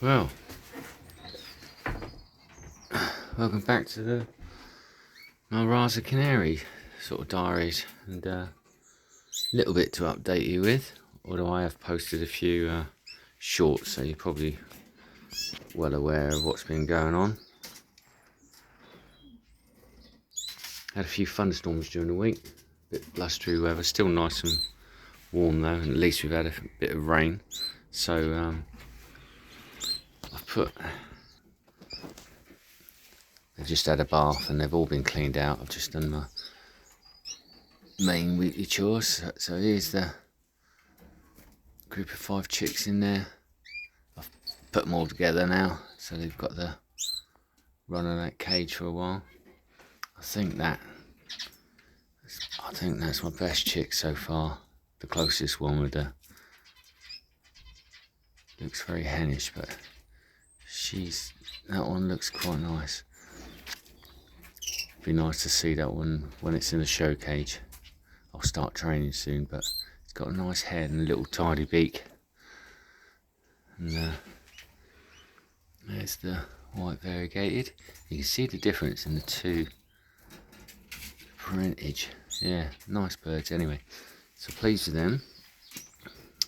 Well, welcome back to my Raza Canaries sort of diaries, and a little bit to update you with, although I have posted a few shorts, so you're probably well aware of what's been going on. Had a few thunderstorms during the week, a bit blustery weather, still nice and warm though, and at least we've had a bit of rain. So I've just had a bath and they've all been cleaned out. I've just done my main weekly chores. So here's the group of 5 chicks in there. I've put them all together now, so they've got the run of that cage for a while. I think that's my best chick so far. The closest one with the looks very hennish, but that one looks quite nice. Be nice to see that one when it's in the showcage. I'll start training soon, but it's got a nice head and a little tidy beak. And there's the white variegated. You can see the difference in the two parentage. Yeah, nice birds anyway. So pleased with them.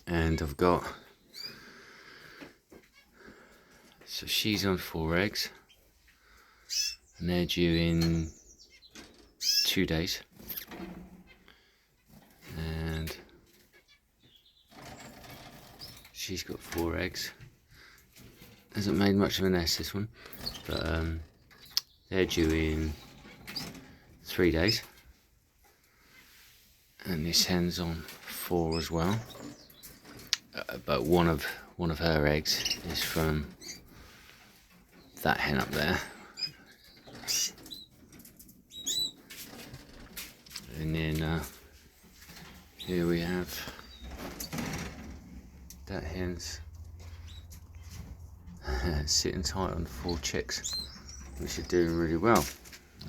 And I've got, so she's on 4 eggs. And they're due in 2 days. And she's got 4 eggs. Hasn't made much of a nest, this one, but they're due in 3 days. And this hen's on 4 as well. But one of her eggs is from that hen up there. And then here we have that hen's sitting tight on 4 chicks, which are doing really well.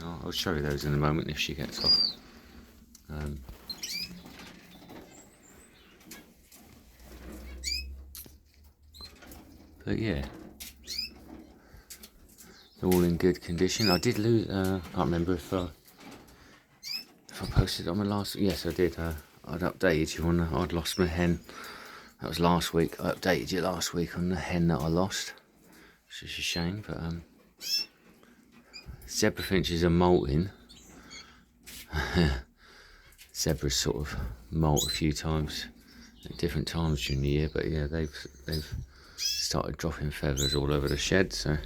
I'll show you those in a moment if she gets off. But yeah, they're all in good condition. I did lose, I can't remember if I posted on my last, yes I did, I'd updated you on I'd lost my hen. That was last week. I updated you last week on the hen that I lost, which is a shame, but zebra finches are molting. Zebras sort of molt a few times at different times during the year, but yeah, they've started dropping feathers all over the shed, so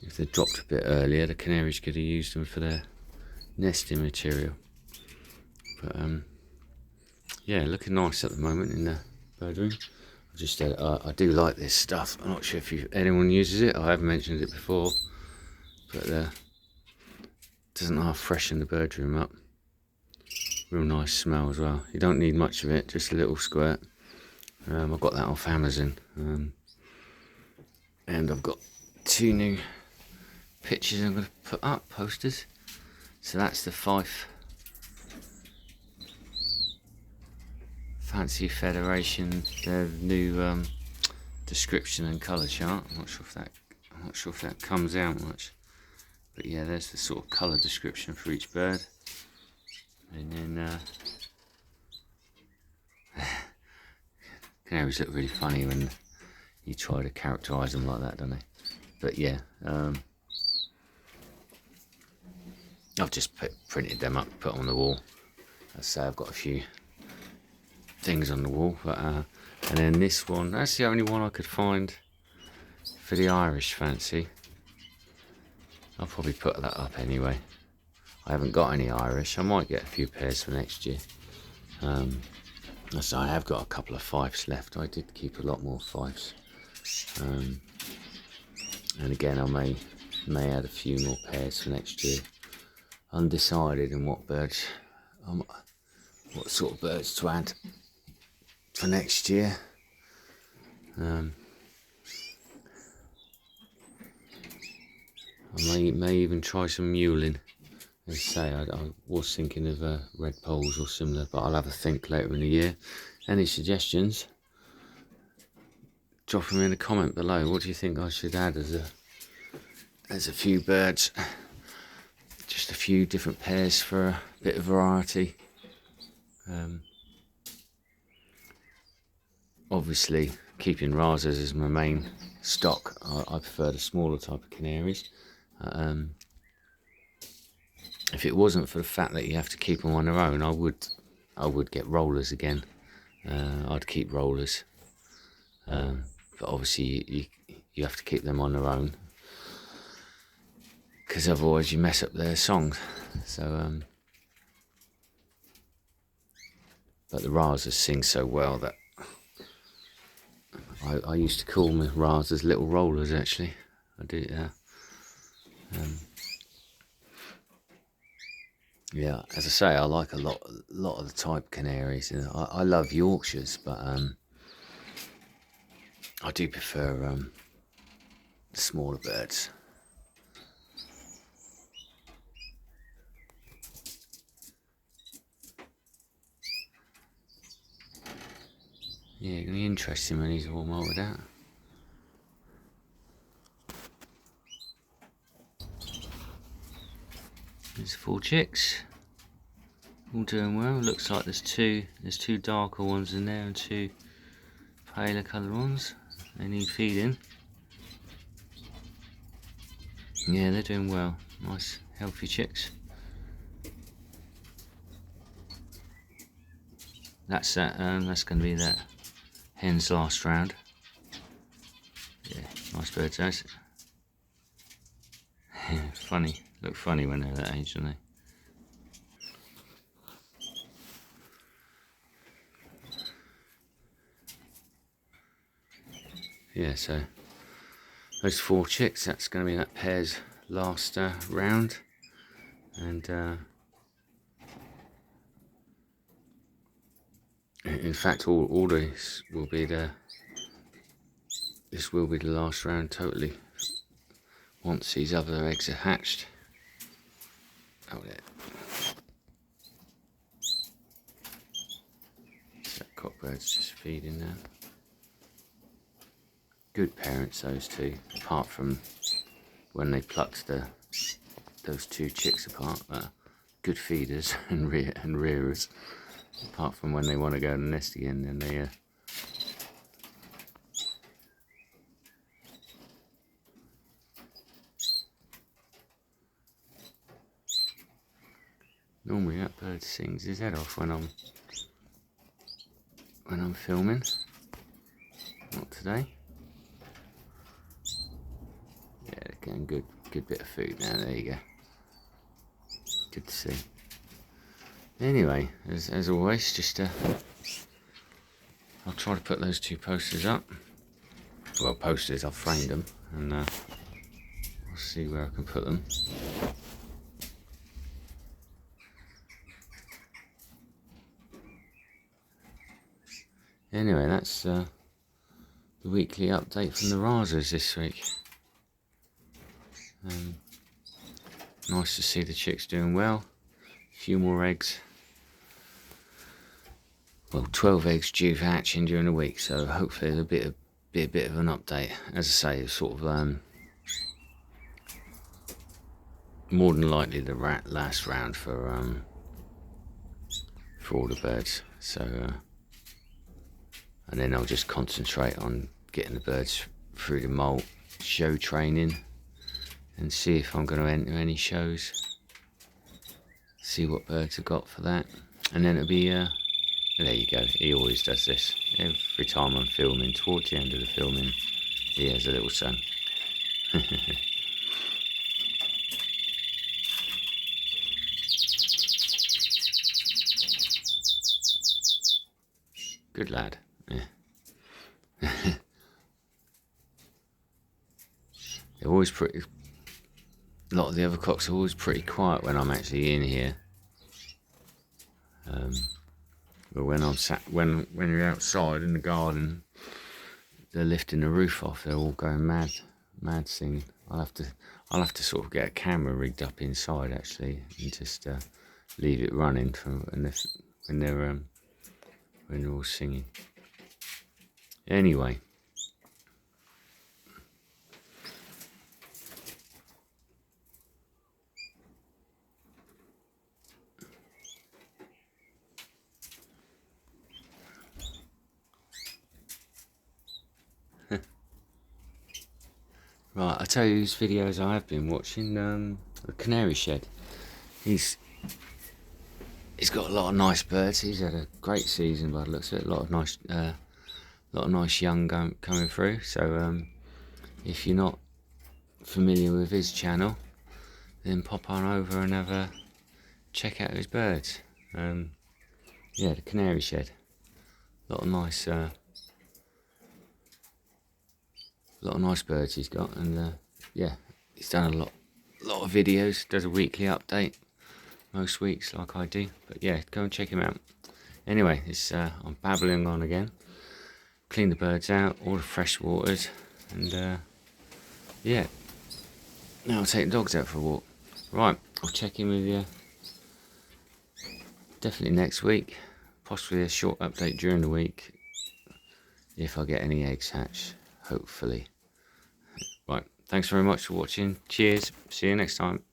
if they dropped a bit earlier, the canaries could have used them for their nesting material. But yeah, looking nice at the moment in the bird room. I do like this stuff. I'm not sure if anyone uses it. I have mentioned it before, but doesn't half freshen the bird room up. Real nice smell as well. You don't need much of it, just a little squirt. I got that off Amazon, and I've got 2 new pictures I'm going to put up, posters. So that's the Fife Fancy Federation, their new description and colour chart. I'm not sure if that comes out much, but yeah, there's the sort of colour description for each bird. And then canaries look really funny when you try to characterise them like that, don't they? But yeah, I've just printed them up, put them on the wall. As I say, I've got a few things on the wall, but and then this one, that's the only one I could find for the Irish fancy. I'll probably put that up anyway. I haven't got any Irish. I might get a few pairs for next year. So I have got a couple of Fifes left. I did keep a lot more Fifes, and again I may add a few more pairs for next year. Undecided in what sort of birds to add for next year. I may even try some mulling. as I say, I was thinking of red poles or similar, but I'll have a think later in the year. Any suggestions? Drop them in a comment below. What do you think I should add as a few birds? Just a few different pairs for a bit of variety. Obviously, keeping Razas as my main stock. I prefer the smaller type of canaries. If it wasn't for the fact that you have to keep them on their own, I would get rollers again. I'd keep rollers, but obviously you have to keep them on their own, because otherwise you mess up their songs. So, but the Razas sing so well that I used to call them Razas little rollers. Actually, I do. Yeah, as I say, I like a lot of the type canaries. And I love Yorkshires, but I do prefer the smaller birds. Yeah, it's going to be interesting when he's all molted out. There's 4 chicks, all doing well. Looks like there's two darker ones in there and 2 paler coloured ones. They need feeding. Yeah, they're doing well. Nice, healthy chicks. That's that. That's going to be that hen's last round. Yeah, nice birds, those. Funny, look funny when they're that age, don't they? Yeah, so those 4 chicks, that's going to be that pair's last round. And in fact, all this will be the last round totally, once these other eggs are hatched. Oh, there. So cockbird's just feeding now. Good parents, those 2, apart from when they plucked those 2 chicks apart. Good feeders and rearers. Apart from when they want to go to the nest again, then they normally that bird sings his head off when I'm filming. Not today. Yeah, again, good bit of food now. There you go. Good to see. Anyway, as always, just I'll try to put those 2 posters up. Well, posters, I've framed them, and I'll see where I can put them. Anyway, that's the weekly update from the Razas this week. Nice to see the chicks doing well. A few more eggs. Well, 12 eggs due for hatching during the week, so hopefully there'll be a bit of an update. As I say, it's sort of more than likely the last round for all the birds. So, and then I'll just concentrate on getting the birds through the molt show training, and see if I'm going to enter any shows. See what birds I've got for that, and then it'll be there you go. He always does this every time I'm filming. Towards the end of the filming, he has a little son. Good lad. Yeah. They're always pretty. A lot of the other cocks are always pretty quiet when I'm actually in here. But when I'm when you're outside in the garden, they're lifting the roof off. They're all going mad singing. I'll I'll have to sort of get a camera rigged up inside actually, and just leave it running when they're all singing. Anyway. Right, I'll tell you whose videos I have been watching. The Canary Shed. He's got a lot of nice birds. He's had a great season by the looks of it. A lot of nice young coming through. So if you're not familiar with his channel, then pop on over and check out his birds. Yeah, the Canary Shed. A lot of nice birds he's got, and yeah, he's done a lot of videos. Does a weekly update most weeks, like I do. But yeah, go and check him out. Anyway, I'm babbling on again. Clean the birds out, all the fresh waters, and yeah, now I'll take the dogs out for a walk. Right, I'll check in with you definitely next week. Possibly a short update during the week if I get any eggs hatched, hopefully. Right, thanks very much for watching. Cheers, see you next time.